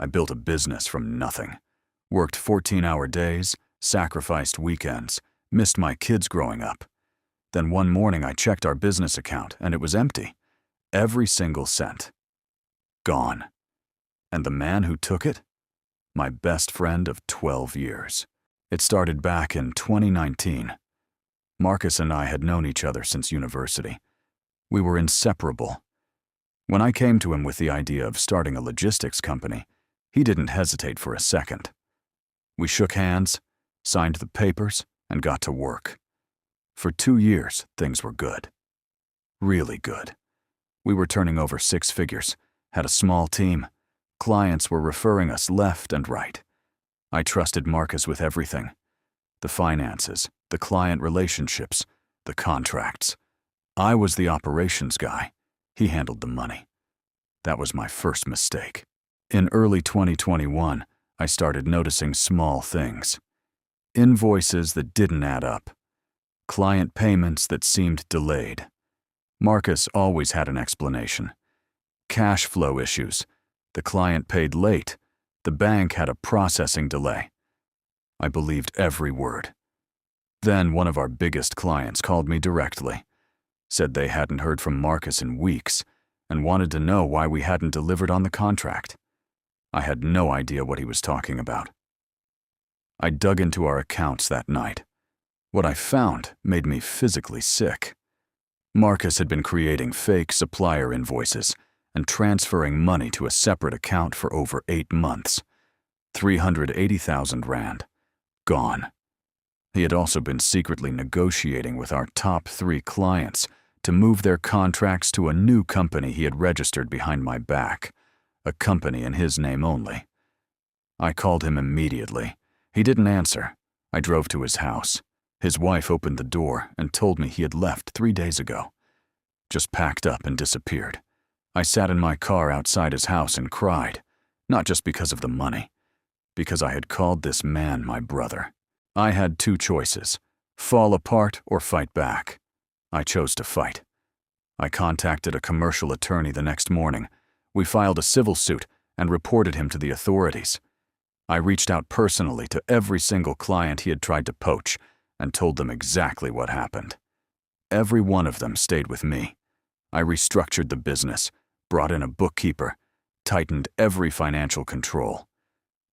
I built a business from nothing. Worked 14-hour days, sacrificed weekends, missed my kids growing up. Then one morning I checked our business account and it was empty. Every single cent. Gone. And the man who took it? My best friend of 12 years. It started back in 2019. Marcus and I had known each other since university. We were inseparable. When I came to him with the idea of starting a logistics company, he didn't hesitate for a second. We shook hands, signed the papers, and got to work. For 2 years, things were good. Really good. We were turning over 6 figures, had a small team. Clients were referring us left and right. I trusted Marcus with everything. The finances, the client relationships, the contracts. I was the operations guy. He handled the money. That was my first mistake. In early 2021, I started noticing small things. Invoices that didn't add up. Client payments that seemed delayed. Marcus always had an explanation. Cash flow issues. The client paid late. The bank had a processing delay. I believed every word. Then one of our biggest clients called me directly, said they hadn't heard from Marcus in weeks, and wanted to know why we hadn't delivered on the contract. I had no idea what he was talking about. I dug into our accounts that night. What I found made me physically sick. Marcus had been creating fake supplier invoices and transferring money to a separate account for over 8 months. 380,000 rand. Gone. He had also been secretly negotiating with our top 3 clients to move their contracts to a new company he had registered behind my back, a company in his name only. I called him immediately. He didn't answer. I drove to his house. His wife opened the door and told me he had left 3 days ago. Just packed up and disappeared. I sat in my car outside his house and cried, not just because of the money, because I had called this man my brother. I had 2 choices, fall apart or fight back. I chose to fight. I contacted a commercial attorney the next morning. We filed a civil suit and reported him to the authorities. I reached out personally to every single client he had tried to poach and told them exactly what happened. Every one of them stayed with me. I restructured the business, brought in a bookkeeper, tightened every financial control.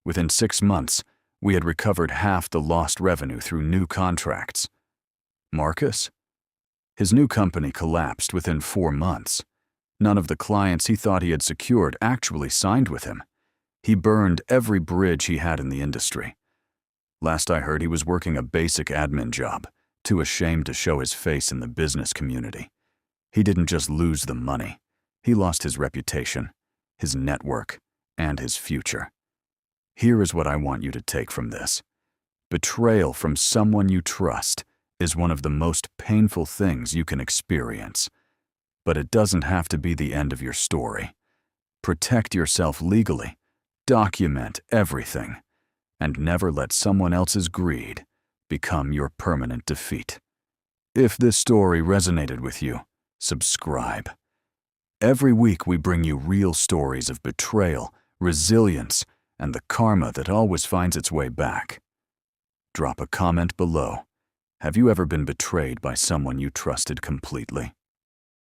Within 6 months, we had recovered half the lost revenue through new contracts. Marcus? His new company collapsed within 4 months. None of the clients he thought he had secured actually signed with him. He burned every bridge he had in the industry. Last I heard, he was working a basic admin job, too ashamed to show his face in the business community. He didn't just lose the money. He lost his reputation, his network, and his future. Here is what I want you to take from this. Betrayal from someone you trust is one of the most painful things you can experience. But it doesn't have to be the end of your story. Protect yourself legally, document everything, and never let someone else's greed become your permanent defeat. If this story resonated with you, subscribe. Every week we bring you real stories of betrayal, resilience, and the karma that always finds its way back. Drop a comment below. Have you ever been betrayed by someone you trusted completely?